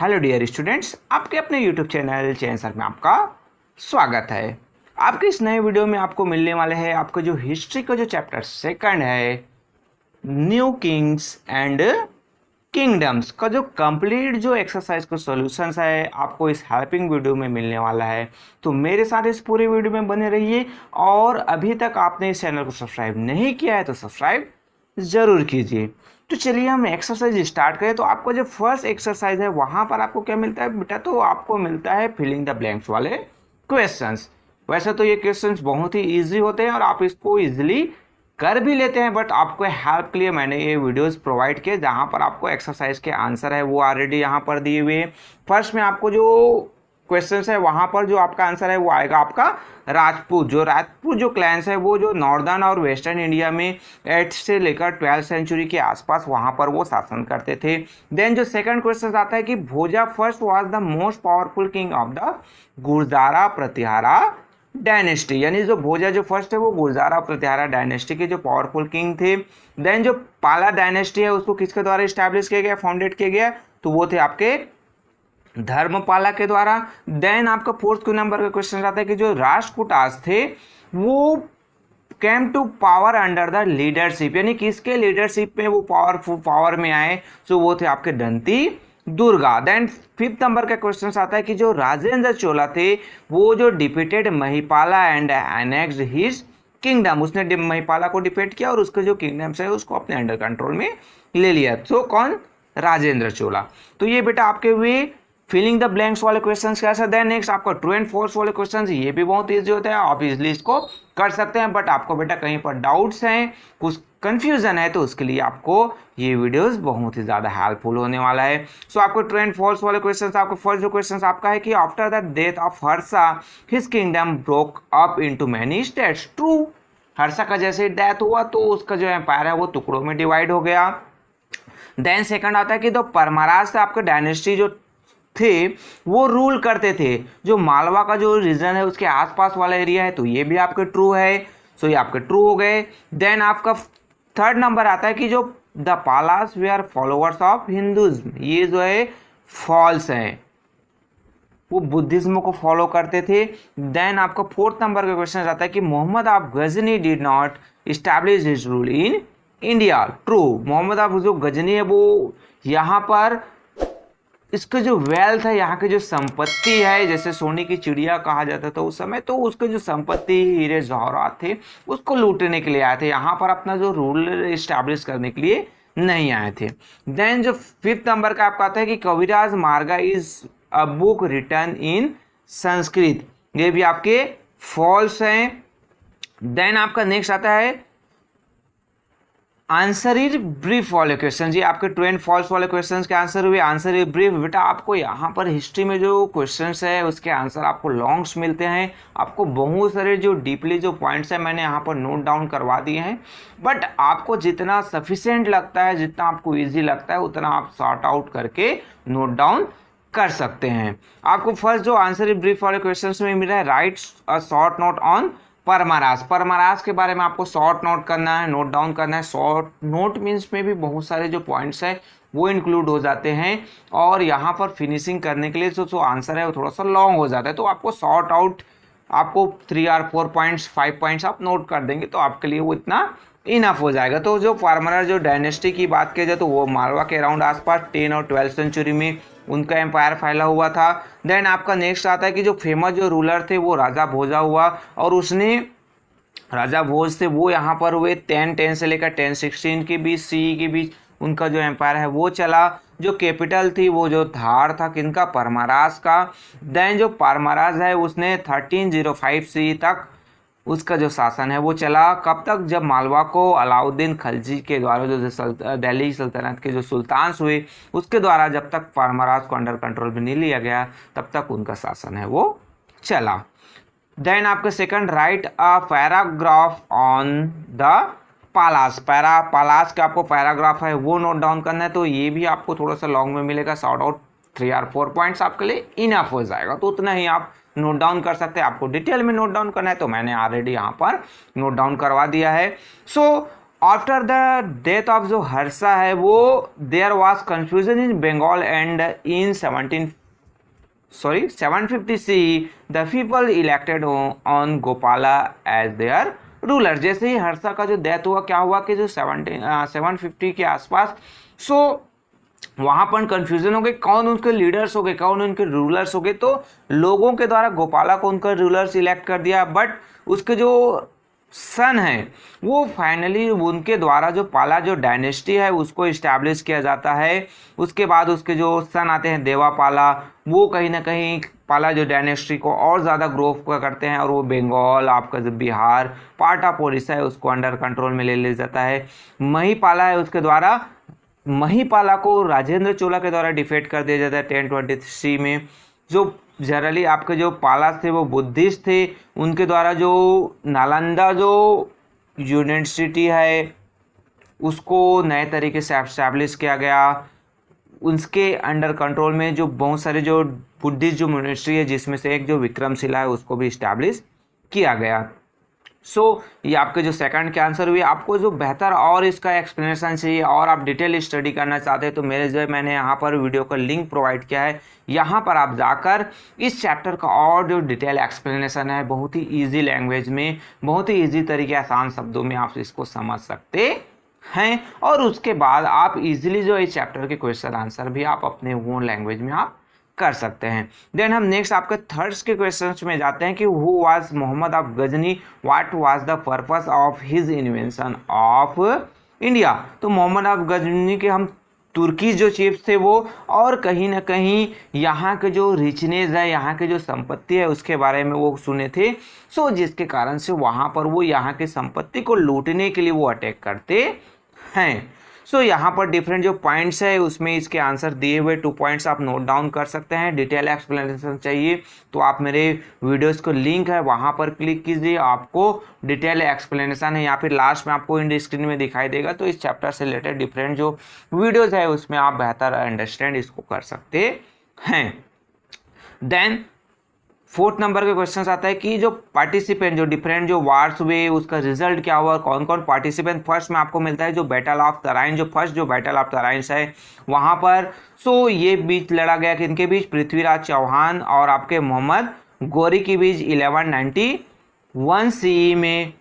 Hello dear students, आपके अपने YouTube channel चैन sir में आपका स्वागत है। आपके इस नए वीडियो में आपको मिलने वाले हैं आपको जो हिस्ट्री का जो चैप्टर सेकंड है, न्यू किंग्स एंड किंगडम्स का जो कंप्लीट जो एक्सरसाइज का सॉल्यूशंस है आपको इस हेल्पिंग वीडियो में मिलने वाला है। तो मेरे साथ इस पूरे वीडियो में बने रहिए और अभी तक आपने इस चैनल को सब्सक्राइब नहीं किया है तो सब्सक्राइब ज़रूर कीजिए। तो चलिए हम एक्सरसाइज स्टार्ट करें। तो आपको जो फर्स्ट एक्सरसाइज है वहाँ पर आपको क्या मिलता है बेटा, तो आपको मिलता है फिलिंग द ब्लैंक्स वाले क्वेश्चंस। वैसे तो ये क्वेश्चंस बहुत ही इजी होते हैं और आप इसको इजीली कर भी लेते हैं, बट आपको हेल्प के लिए मैंने ये वीडियोस प्रोवाइड किए जहाँ पर आपको एक्सरसाइज के आंसर है वो ऑलरेडी यहाँ पर दिए हुए हैं। फर्स्ट में आपको जो क्वेश्चंस है वहाँ पर जो आपका आंसर है वो आएगा आपका राजपूत। जो क्लैंस है वो जो नॉर्दर्न और वेस्टर्न इंडिया में 8th से लेकर 12th सेंचुरी के आसपास वहाँ पर वो शासन करते थे। देन जो सेकंड क्वेश्चन आता है कि Bhoja first was the most powerful king of the Gurjara Pratihara dynasty, यानी जो भोजा जो फर्स्ट है वो गुर्जारा प्रतिहारा डायनेस्टी के जो पावरफुल किंग थे। देन जो पाला डायनेस्टी है उसको किसके द्वारा इस्टेब्लिश किया गया, फाउंडेड किया गया, तो वो थे आपके धर्मपाला के द्वारा। देन आपका फोर्थ नंबर का क्वेश्चन आता है कि जो राष्ट्रकूटास थे वो came to power under the leadership, यानी किसके लीडरशिप में वो पावर में आए, तो वो थे आपके दंती दुर्गा। देन फिफ्थ नंबर का क्वेश्चन आता है कि जो राजेंद्र चोला थे वो जो defeated Mahipala and annexed his kingdom, उसने महिपाला को डिफीट किया और उसके जो किंगडम्स है उसको अपने अंडर कंट्रोल में ले लिया। तो कौन, राजेंद्र चोला। तो ये बेटा आपके हुए फिलिंग द ब्लैंक्स वाले क्वेश्चंस कैसा। देन नेक्स्ट आपका ट्रू एंड फॉल्स वाले क्वेश्चंस, ये भी बहुत इजी होता है, आप इजीली इसको कर सकते हैं। बट आपको बेटा कहीं पर डाउट्स हैं, कुछ कंफ्यूजन है, तो उसके लिए आपको ये वीडियोस बहुत ही ज़्यादा हेल्पफुल होने वाला है। सो आपको ट्रू एंड फॉल्स वाले क्वेश्चंस, आपको फर्स्ट जो क्वेश्चन आपका है कि after the death of Harsha his kingdom broke up into many states. True, Harsha का जैसे डेथ हुआ तो उसका जो एम्पायर है वो टुकड़ों में डिवाइड हो गया। देन सेकंड आता है कि तो परमाराज से आपके डायनेस्टी जो थे वो रूल करते थे जो मालवा का जो रीजन है उसके आसपास वाला एरिया है, तो ये भी आपके ट्रू है। सो ये आपके ट्रू हो गए। देन आपका थर्ड नंबर आता है कि जो the Palas they are followers of Hinduism, ये जो है फॉल्स है, वो बुद्धिज्म को फॉलो करते थे। देन आपका फोर्थ नंबर का क्वेश्चन आता है कि Mohammad of Ghazni did not establish his rule in India. True, Mohammad of जो गजनी है वो यहाँ पर इसका जो वेल्थ है, यहाँ की जो संपत्ति है, जैसे सोने की चिड़िया कहा जाता था उस समय, तो उसके जो संपत्ति हीरे जवाहरात थे उसको लूटने के लिए आए थे, यहाँ पर अपना जो रूल इस्टेब्लिश करने के लिए नहीं आए थे। देन जो फिफ्थ नंबर का आपका आता है कि Kavirajamarga is a book written in Sanskrit, ये भी आपके फॉल्स हैं। देन आपका नेक्स्ट आता है आंसर इज ब्रीफ वाले क्वेश्चन, जी आपके ट्रू एंड फॉल्स वाले क्वेश्चंस के आंसर हुए आंसर इज ब्रीफ। बेटा आपको यहाँ पर हिस्ट्री में जो क्वेश्चंस है उसके आंसर आपको लॉन्ग्स मिलते हैं, आपको बहुत सारे जो डीपली जो पॉइंट्स है मैंने यहाँ पर नोट डाउन करवा दिए हैं। बट आपको जितना सफिशिएंट लगता है, जितना आपको ईजी लगता है, उतना आप सॉर्ट आउट करके नोट डाउन कर सकते हैं। आपको फर्स्ट जो आंसर इज ब्रीफ वाले क्वेश्चन में मिला है write a short note on Paramaras. Paramaras के बारे में आपको शॉर्ट नोट करना है, नोट डाउन करना है। शॉर्ट नोट मीन्स में भी बहुत सारे जो पॉइंट्स हैं वो इंक्लूड हो जाते हैं और यहाँ पर फिनिशिंग करने के लिए जो आंसर है वो थोड़ा सा लॉन्ग हो जाता है, तो आपको शॉर्ट आउट आपको 3 और 4 पॉइंट्स 5 पॉइंट्स आप नोट कर देंगे तो आपके लिए वो इतना इनफ हो जाएगा। तो जो परमारा जो डायनेस्टी की बात की जाए तो वो मालवा के अराउंड आसपास 10 और 12th सेंचुरी में उनका एम्पायर फैला हुआ था। देन आपका नेक्स्ट आता है कि जो फेमस जो रूलर थे वो राजा भोजा हुआ और उसने राजा भोज थे वो यहाँ पर हुए 1010 से लेकर 1016 के बीच सीई के बीच उनका जो एम्पायर है वो चला। जो कैपिटल थी वो जो धार था किनका, परमारास का। देन जो परमारास है उसने 1305 सीई तक उसका जो शासन है वो चला। कब तक, जब मालवा को अलाउद्दीन खलजी के द्वारा जो दिल्ली सल्तनत के जो सुल्तान हुए उसके द्वारा जब तक परमारास को अंडर कंट्रोल में नहीं लिया गया तब तक उनका शासन है वो चला। देन आपका second write a paragraph on the Palas, Palas का आपको पैराग्राफ है वो नोट डाउन करना है, तो ये भी आपको थोड़ा सा लॉन्ग में मिलेगा। शॉर्ट आउट 3 और 4 पॉइंट्स आपके लिए इनफ हो जाएगा, तो उतना ही आप नोट डाउन कर सकते हैं। आपको डिटेल में नोट डाउन करना है तो मैंने ऑलरेडी यहाँ पर नोट डाउन करवा दिया है। So after the death of जो हर्षा है वो there was confusion in Bengal and in 750 CE the people elected on Gopala as their ruler. जैसे ही हर्षा का जो डेथ हुआ, क्या हुआ कि जो 750 के आसपास, सो वहाँ पर कन्फ्यूजन हो गई कौन उनके लीडर्स हो गए, कौन उनके रूलर्स हो गए। तो लोगों के द्वारा गोपाला को उनका रूलर्स इलेक्ट कर दिया, बट उसके जो सन है वो फाइनली उनके द्वारा जो पाला जो डायनेस्टी है उसको इस्टेब्लिश किया जाता है। उसके बाद उसके जो सन आते हैं देवापाला, वो कहीं ना कहीं पाला जो डायनेस्टी को और ज़्यादा ग्रो करते हैं और वो बंगाल, आपका जो बिहार, पार्ट ऑफ उड़ीसा है उसको अंडर कंट्रोल में ले जाता है। महिपाला है उसके द्वारा, महिपाला को राजेंद्र चोला के द्वारा डिफेट कर दिया जाता है 1023 में। जो जनरली आपके जो पालास थे वो बुद्धिस्ट थे, उनके द्वारा जो नालंदा जो यूनिवर्सिटी है उसको नए तरीके से एस्टैब्लिश किया गया। उसके अंडर कंट्रोल में जो बहुत सारे जो बुद्धिस्ट जो यूनिवर्सिटी है जिसमें से एक जो विक्रमशिला है उसको भी इस्टेब्लिश किया गया। सो ये आपके जो सेकंड के आंसर हुए। आपको जो बेहतर और इसका एक्सप्लेनेशन चाहिए और आप डिटेल स्टडी करना चाहते हैं तो मेरे जो मैंने यहाँ पर वीडियो का लिंक प्रोवाइड किया है, यहाँ पर आप जाकर इस चैप्टर का और जो डिटेल एक्सप्लेनेशन है बहुत ही ईजी लैंग्वेज में, बहुत ही ईजी तरीके आसान शब्दों में आप इसको समझ सकते हैं। और उसके बाद आप इजीली जो इस चैप्टर के क्वेश्चन आंसर भी आप अपने ओन लैंग्वेज में आप कर सकते हैं। देन हम नेक्स्ट आपके थर्ड्स के क्वेश्चंस में जाते हैं कि who was Mohammad of Ghazni, what was the purpose of his invention of India. तो मोहम्मद ऑफ गजनी के हम तुर्की जो चीफ्स थे वो, और कहीं ना कहीं यहाँ के जो रिचनेस है, यहाँ के जो संपत्ति है उसके बारे में वो सुने थे। सो जिसके कारण से वहाँ पर वो यहाँ की संपत्ति को लूटने के लिए वो अटैक करते हैं। सो यहाँ पर डिफरेंट जो पॉइंट्स है उसमें इसके आंसर दिए हुए 2 पॉइंट्स आप नोट डाउन कर सकते हैं। डिटेल एक्सप्लेनेशन चाहिए तो आप मेरे वीडियोस को लिंक है वहाँ पर क्लिक कीजिए, आपको डिटेल एक्सप्लेनेशन है यहाँ पे लास्ट में आपको इन स्क्रीन में दिखाई देगा। तो इस चैप्टर से रिलेटेड डिफरेंट जो वीडियोज़ है उसमें आप बेहतर अंडरस्टैंड इसको कर सकते हैं। देन 4th नंबर के क्वेश्चन आता है कि जो पार्टिसिपेंट जो डिफरेंट जो वार्स हुए उसका रिजल्ट क्या हुआ, कौन कौन पार्टिसिपेंट। फर्स्ट में आपको मिलता है जो बैटल ऑफ तराइन, जो फर्स्ट जो बैटल ऑफ तराइन्स है वहाँ पर सो ये बीच लड़ा गया कि इनके बीच पृथ्वीराज चौहान और आपके मोहम्मद गौरी के बीच 1191 CE में।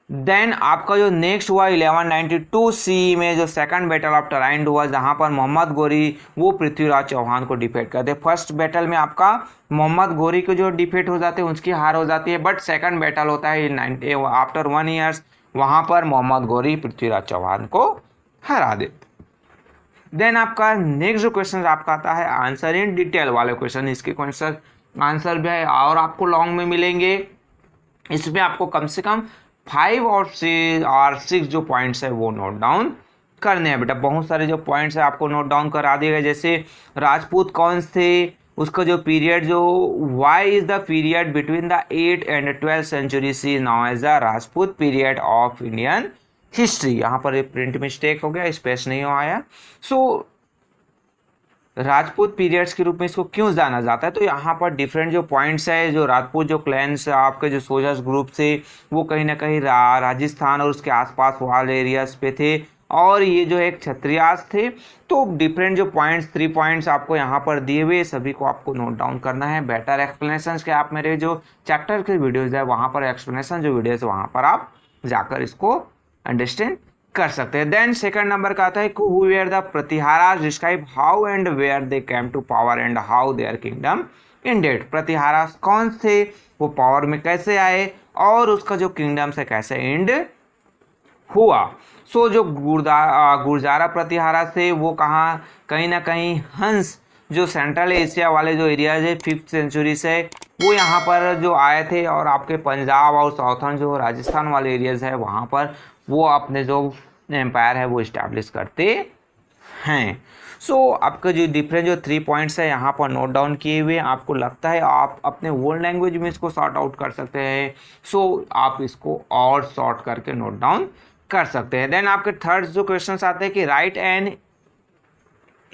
देन आपका जो नेक्स्ट हुआ 1192 CE में जो सेकंड बैटल ऑफ तराइन हुआ जहां पर मोहम्मद गौरी वो पृथ्वीराज चौहान को डिफेट करते। फर्स्ट बैटल में आपका मोहम्मद गौरी को जो डिफेट हो जाते हैं उसकी हार हो जाती है, बट सेकंड बैटल होता है आफ्टर 1 ईयर्स, वहां पर मोहम्मद गौरी पृथ्वीराज चौहान को हरा देते। देन आपका नेक्स्ट जो क्वेश्चन आपका आता है आंसर इन डिटेल वाले क्वेश्चन। इसके क्वेश्चन आंसर भी है और आपको लॉन्ग में मिलेंगे। इसमें आपको कम से कम 5 और 6 जो पॉइंट्स है वो नोट डाउन करने हैं बेटा। बहुत सारे जो पॉइंट्स है आपको नोट डाउन करा दिए गए, जैसे राजपूत कौन थे, उसका जो पीरियड जो why is the period between the 8th and 12th century see now as the Rajput period of Indian history. यहाँ पर एक प्रिंट मिस्टेक हो गया, स्पेस नहीं आया। सो राजपूत पीरियड्स के रूप में इसको क्यों जाना जाता है, तो यहाँ पर डिफरेंट जो पॉइंट्स है जो राजपूत जो क्लैंस आपके जो सोल्जर्स ग्रुप थे वो कहीं ना कहीं राजस्थान और उसके आसपास वाले एरियाज पे थे, और ये जो एक क्षत्रियास थे। तो डिफरेंट जो पॉइंट्स 3 पॉइंट्स आपको यहाँ पर दिए हुए सभी को आपको नोट डाउन करना है। बेटर एक्सप्लेनेशन के आप मेरे जो चैप्टर के वीडियोज़ है वहाँ पर एक्सप्लेनेशन जो वीडियोज वहाँ पर आप जाकर इसको अंडरस्टैंड कर सकते हैं। देन सेकंड नंबर का आता है who were the Pratiharas, describe how and where they came to power and how their kingdom ended. Pratiharas कौन थे, वो पावर में कैसे आए और उसका जो किंगडम से कैसे एंड हुआ। सो जो गुर्जारा प्रतिहारा थे वो कहाँ, कहीं ना कहीं हंस जो सेंट्रल एशिया वाले जो एरियाज है 5th सेंचुरी से वो यहाँ पर जो आए थे, और आपके पंजाब और साउथर्न जो राजस्थान वाले एरियाज है वहाँ पर वो अपने जो एम्पायर है वो इस्टेब्लिश करते हैं। सो आपके जो डिफरेंट जो 3 पॉइंट्स है यहाँ पर नोट डाउन किए हुए, आपको लगता है आप अपने वर्ल्ड लैंग्वेज में इसको सॉर्ट आउट कर सकते हैं। सो आप इसको और सॉर्ट करके नोट डाउन कर सकते हैं। देन आपके थर्ड जो क्वेश्चन आते हैं कि write an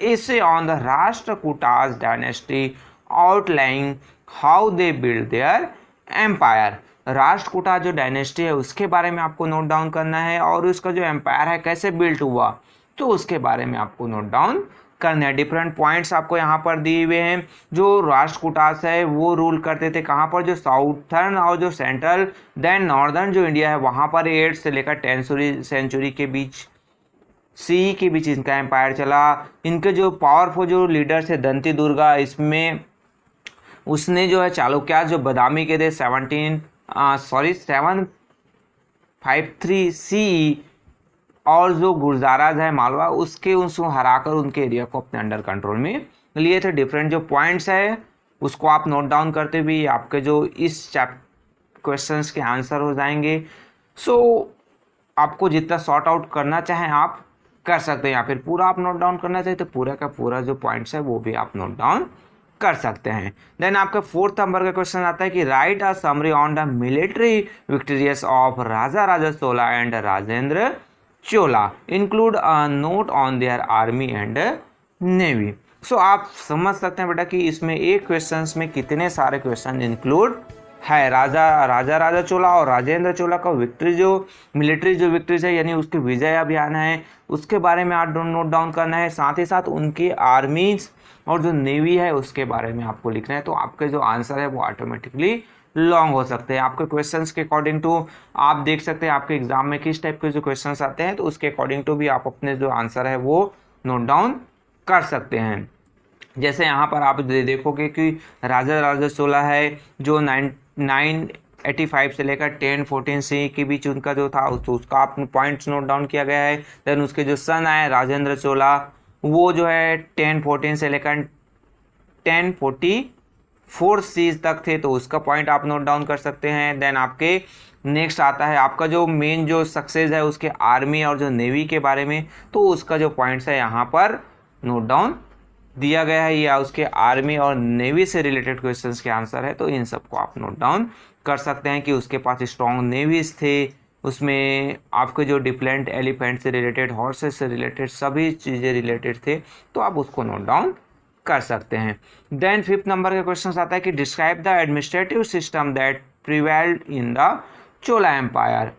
essay on the Rashtrakutas dynasty outlining how they built their empire, Rashtrakuta जो डायनेस्टी है उसके बारे में आपको नोट डाउन करना है, और उसका जो एम्पायर है कैसे बिल्ट हुआ तो उसके बारे में आपको नोट डाउन करना है। डिफरेंट पॉइंट्स आपको यहाँ पर दिए हुए हैं। जो राष्ट्रकूटास है वो रूल करते थे कहाँ पर, जो साउथर्न और जो सेंट्रल देन नॉर्दर्न जो इंडिया है वहाँ पर 8 से लेकर 10वीं सेंचुरी के बीच, सी के बीच इनका एम्पायर चला। इनके जो पावरफुल जो लीडर्स है दंती दुर्गा, इसमें उसने जो है चालुक्य जो बादामी के थे 753 सी, और जो गुर्जाराज है मालवा उसको हराकर उनके एरिया को अपने अंडर कंट्रोल में लिए थे। डिफरेंट जो पॉइंट्स है उसको आप नोट डाउन करते हुए आपके जो इस क्वेश्चंस के आंसर हो जाएंगे। सो आपको जितना सॉर्ट आउट करना चाहें आप कर सकते हैं, या फिर पूरा आप नोट डाउन करना चाहिए तो पूरा का पूरा जो पॉइंट्स है वो भी आप नोट डाउन कर सकते हैं। देन आपका 4th नंबर का क्वेश्चन आता है कि write a summary on the military victorious of Raja Raja Chola and Rajendra Chola, include a note on their army and navy. So आप समझ सकते हैं बेटा कि इसमें एक क्वेश्चंस में कितने सारे क्वेश्चन इंक्लूड है। राजा चोला और राजेंद्र चोला का विक्ट्री जो मिलिट्री जो विक्ट्रीज है यानी उसके विजय अभियान है उसके बारे में आप नोट डाउन करना है। साथ ही साथ उनके आर्मीज और जो नेवी है उसके बारे में आपको लिखना है। तो आपके जो आंसर है वो ऑटोमेटिकली लॉन्ग हो सकते हैं। आपके क्वेश्चंस के अकॉर्डिंग टू आप देख सकते हैं आपके एग्जाम में किस टाइप के जो क्वेश्चंस आते हैं, तो उसके अकॉर्डिंग टू भी आप अपने जो आंसर है वो नोट डाउन कर सकते हैं। जैसे यहाँ पर आप देखोगे कि राजा राजा चोला है जो 985 से लेकर 1014 सी के बीच उनका जो था उसका आपने पॉइंट्स नोट डाउन किया गया है। देन उसके जो सन आए राजेंद्र चोला वो जो है 1014 से लेकर 1044 सीज तक थे, तो उसका पॉइंट आप नोट डाउन कर सकते हैं। देन आपके नेक्स्ट आता है आपका जो मेन जो सक्सेस है उसके आर्मी और जो नेवी के बारे में, तो उसका जो पॉइंट्स है यहाँ पर नोट डाउन दिया गया है, या उसके आर्मी और नेवी से रिलेटेड क्वेश्चंस के आंसर है। तो इन सबको आप नोट डाउन कर सकते हैं कि उसके पास स्ट्रॉन्ग नेवीज थे, उसमें आपके जो डिप्लेंट एलिफेंट से रिलेटेड, हॉर्सेस से रिलेटेड सभी चीज़ें रिलेटेड थे, तो आप उसको नोट डाउन कर सकते हैं। देन 5th नंबर का क्वेश्चन आता है कि describe the administrative system that prevailed in the Chola empire.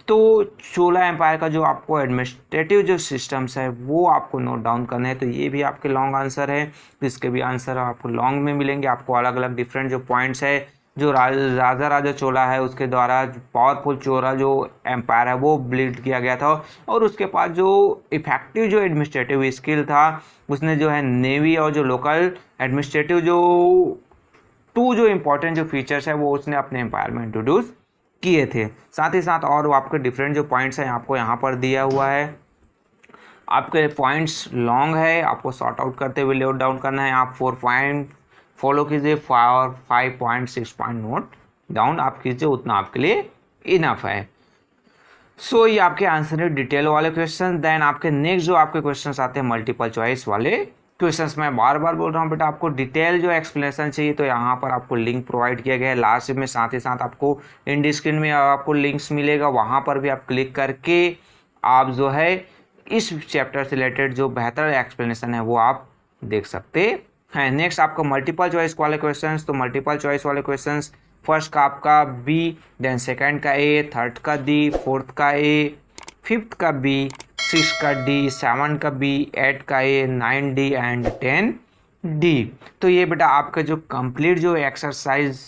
तो चोला एम्पायर का जो आपको एडमिनिस्ट्रेटिव जो सिस्टम्स है वो आपको नोट डाउन करना है। तो ये भी आपके लॉन्ग आंसर है, इसके भी आंसर आपको लॉन्ग में मिलेंगे। आपको अलग अलग डिफरेंट जो पॉइंट्स है, जो राजा राजा चोला है उसके द्वारा पावरफुल चोला जो एम्पायर है वो बिल्ड किया गया था, और उसके पास जो इफेक्टिव जो एडमिनिस्ट्रेटिव स्किल था उसने जो है नेवी और जो लोकल एडमिनिस्ट्रेटिव जो 2 जो इम्पोर्टेंट जो फीचर्स है वो उसने अपने एम्पायर में इंट्रोड्यूस किए थे। साथ ही साथ और आपके डिफरेंट जो पॉइंट्स हैं आपको यहाँ पर दिया हुआ है। आपके पॉइंट्स लॉन्ग है, आपको सॉर्ट आउट करते हुए नोट डाउन करना है। आप 4 पॉइंट फॉलो कीजिए, 5 पॉइंट 6 पॉइंट नोट डाउन आप कीजिए, उतना आपके लिए इनफ है। सो ये आपके आंसर है डिटेल वाले क्वेश्चन। देन आपके नेक्स्ट जो आपके क्वेश्चन आते हैं मल्टीपल चॉइस वाले क्वेश्चंस। मैं बार बार बोल रहा हूँ बेटा आपको डिटेल जो एक्सप्लेनेशन चाहिए तो यहाँ पर आपको लिंक प्रोवाइड किया गया है लास्ट में। साथ ही साथ आपको एंड स्क्रीन में आपको लिंक्स मिलेगा, वहाँ पर भी आप क्लिक करके आप जो है इस चैप्टर से रिलेटेड जो बेहतर एक्सप्लेनेशन है वो आप देख सकते हैं। नेक्स्ट आपका मल्टीपल चॉइस वाले क्वेश्चन। तो मल्टीपल चॉइस वाले क्वेश्चन फर्स्ट का आपका बी, देन सेकेंड का ए, थर्ड का डी, फोर्थ का ए, 5th का बी, 6 का डी, 7 का बी, 8 का ए, 9 डी एंड 10 डी। तो ये बेटा आपका जो कंप्लीट जो एक्सरसाइज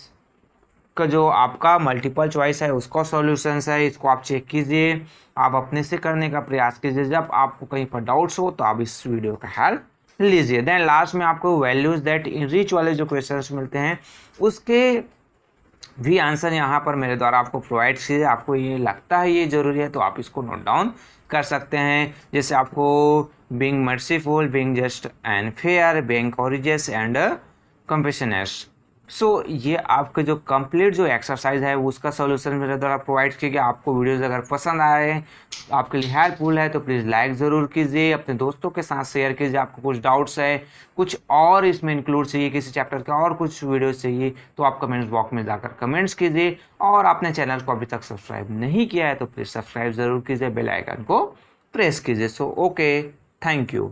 का जो आपका मल्टीपल चॉइस है उसका सॉल्यूशंस है, इसको आप चेक कीजिए, आप अपने से करने का प्रयास कीजिए। जब आपको कहीं पर डाउट्स हो तो आप इस वीडियो का हेल्प लीजिए। देन लास्ट में आपको वैल्यूज दैट इनरिच वाले जो क्वेश्चंस मिलते हैं उसके भी आंसर यहाँ पर मेरे द्वारा आपको प्रोवाइड कीजिए। आपको ये लगता है ये ज़रूरी है तो आप इसको नोट डाउन कर सकते हैं। जैसे आपको being merciful, being just and fair, being courageous and compassionate. So ये आपके जो कंप्लीट जो एक्सरसाइज है उसका सॉल्यूशन मेरे द्वारा प्रोवाइड किया गया। आपको वीडियोज़ अगर पसंद आए, आपके लिए हेल्पफुल है तो प्लीज़ लाइक ज़रूर कीजिए, अपने दोस्तों के साथ शेयर कीजिए। आपको कुछ डाउट्स है, कुछ और इसमें इंक्लूड चाहिए, किसी चैप्टर का और कुछ वीडियोस चाहिए तो आप कमेंट्स बॉक्स में जाकर कमेंट्स कीजिए। और आपने चैनल को अभी तक सब्सक्राइब नहीं किया है तो प्लीज़ सब्सक्राइब ज़रूर कीजिए, बेल आइकन को प्रेस कीजिए। So okay, thank you.